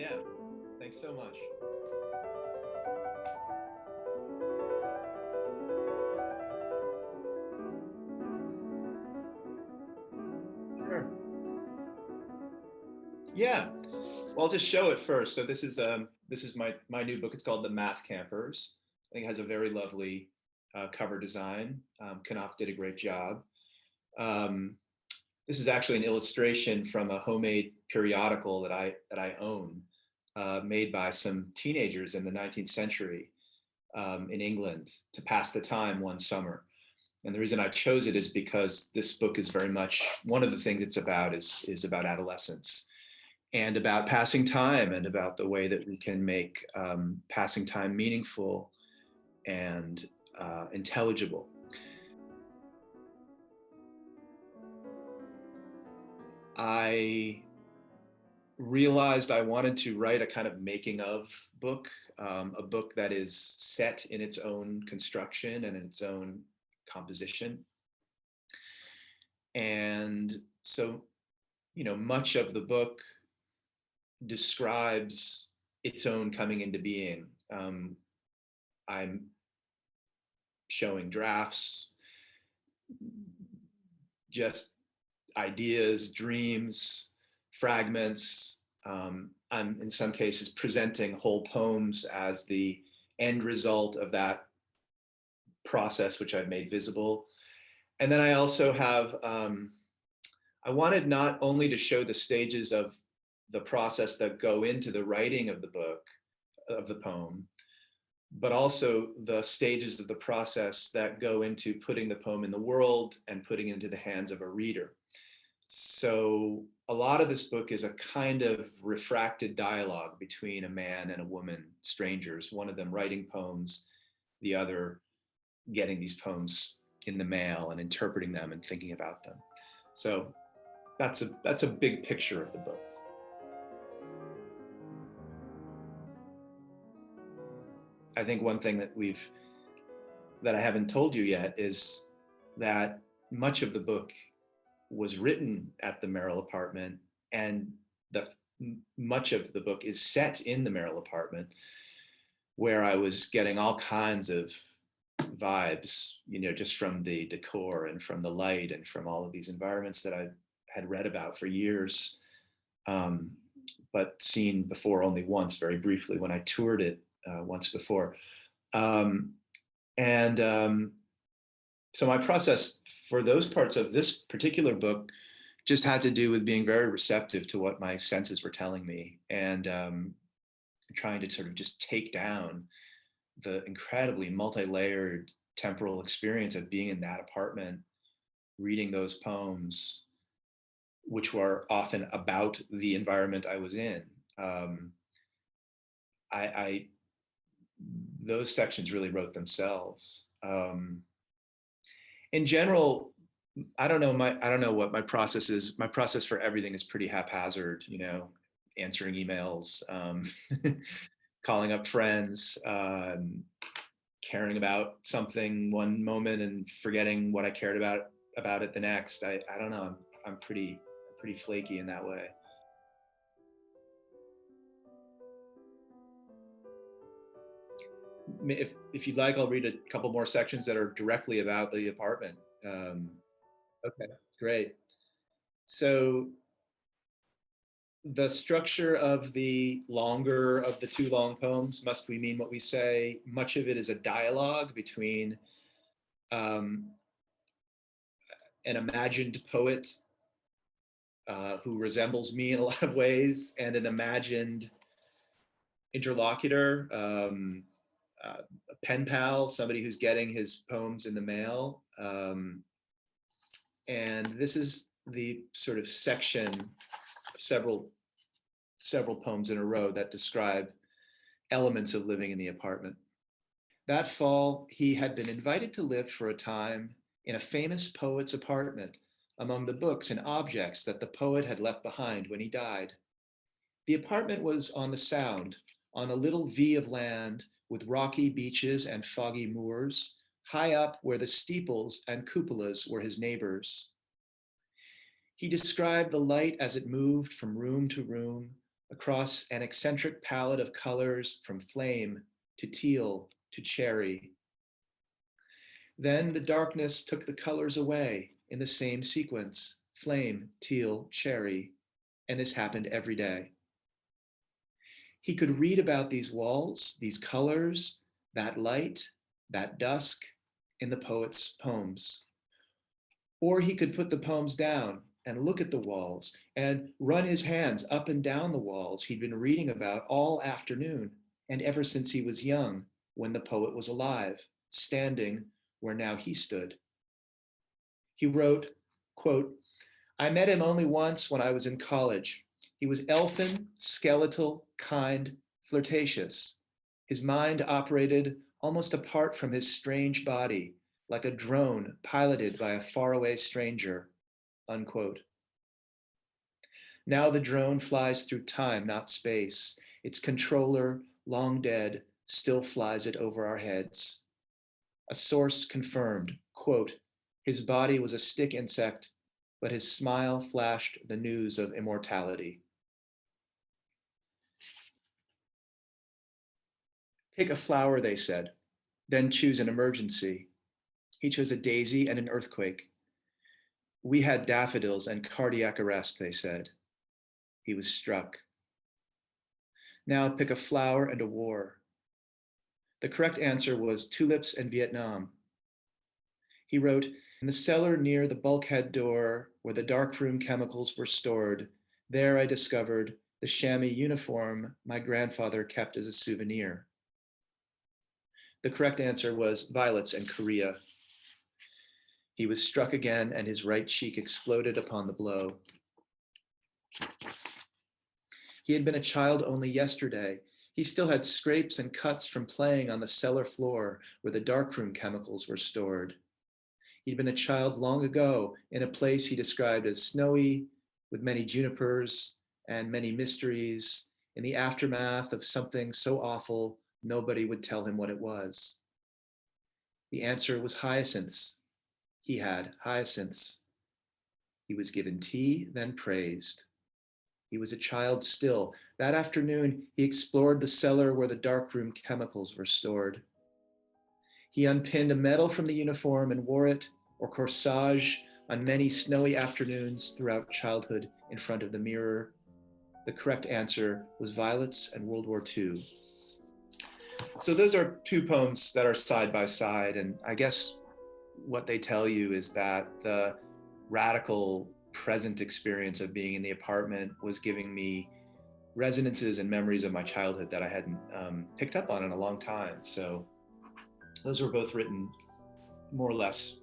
Yeah, thanks so much. Sure. Yeah. Well, I'll just show it first. So this is my new book. It's called The Math Campers. I think it has a very lovely cover design. Knopf did a great job. Um, this is actually an illustration from a homemade periodical that I own, made by some teenagers in the 19th century in England to pass the time one summer. And the reason I chose it is because this book is very much one of the things it's about is about adolescence and about passing time and about the way that we can make passing time meaningful and intelligible. I realized I wanted to write a kind of making of book, a book that is set in its own construction and in its own composition. And so, much of the book describes its own coming into being. I'm showing drafts, just ideas, dreams, fragments. I'm in some cases presenting whole poems as the end result of that process, which I've made visible. And then I also have, I wanted not only to show the stages of the process that go into the writing of the book, of the poem, but also the stages of the process that go into putting the poem in the world and putting it into the hands of a reader. So a lot of this book is a kind of refracted dialogue between a man and a woman, strangers, one of them writing poems, the other getting these poems in the mail and interpreting them and thinking about them. So that's a big picture of the book. I think one thing that I haven't told you yet is that much of the book was written at the Merrill apartment, and that much of the book is set in the Merrill apartment, where I was getting all kinds of vibes, just from the decor and from the light and from all of these environments that I had read about for years, um, but seen before only once, very briefly, when I toured it once before. Um, and So my process for those parts of this particular book just had to do with being very receptive to what my senses were telling me, and trying to sort of just take down the incredibly multi-layered temporal experience of being in that apartment, reading those poems, which were often about the environment I was in. Um, I Those sections really wrote themselves. In general, I don't know what my process is. My process for everything is pretty haphazard, answering emails, calling up friends, caring about something one moment and forgetting what I cared about it the next. I don't know. I'm pretty flaky in that way. If you'd like, I'll read a couple more sections that are directly about the apartment. Okay, great. So the structure of the longer of the two long poems, Must We Mean What We Say, much of it is a dialogue between um, an imagined poet who resembles me in a lot of ways and an imagined interlocutor, a pen pal, somebody who's getting his poems in the mail. And this is the sort of section, several several poems in a row that describe elements of living in the apartment. That fall, he had been invited to live for a time in a famous poet's apartment among the books and objects that the poet had left behind when he died. The apartment was on the Sound, on a little V of land with rocky beaches and foggy moors, high up where the steeples and cupolas were his neighbors. He described the light as it moved from room to room, across an eccentric palette of colors from flame to teal to cherry. Then the darkness took the colors away in the same sequence, flame, teal, cherry, and this happened every day. He could read about these walls, these colors, that light, that dusk in the poet's poems. Or he could put the poems down and look at the walls and run his hands up and down the walls he'd been reading about all afternoon and ever since he was young, when the poet was alive, standing where now he stood. He wrote, quote, I met him only once when I was in college. He was elfin, skeletal, kind, flirtatious. His mind operated almost apart from his strange body, like a drone piloted by a faraway stranger, unquote. Now the drone flies through time, not space. Its controller, long dead, still flies it over our heads. A source confirmed, quote, his body was a stick insect, but his smile flashed the news of immortality. Pick a flower, they said, then choose an emergency. He chose a daisy and an earthquake. We had daffodils and cardiac arrest, they said. He was struck. Now pick a flower and a war. The correct answer was tulips and Vietnam. He wrote, in the cellar near the bulkhead door where the darkroom chemicals were stored, there I discovered the chamois uniform my grandfather kept as a souvenir. The correct answer was violets and Korea. He was struck again and his right cheek exploded upon the blow. He had been a child only yesterday. He still had scrapes and cuts from playing on the cellar floor where the darkroom chemicals were stored. He'd been a child long ago in a place he described as snowy, with many junipers and many mysteries, in the aftermath of something so awful nobody would tell him what it was. The answer was hyacinths. He had hyacinths. He was given tea, then praised. He was a child still. That afternoon, he explored the cellar where the darkroom chemicals were stored. He unpinned a medal from the uniform and wore it, or corsage, on many snowy afternoons throughout childhood in front of the mirror. The correct answer was violets and World War II. So those are two poems that are side by side, and I guess what they tell you is that the radical present experience of being in the apartment was giving me resonances and memories of my childhood that I hadn't picked up on in a long time. So those were both written more or less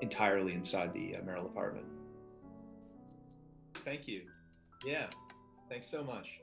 entirely inside the Merrill apartment. Thank you. Yeah, thanks so much.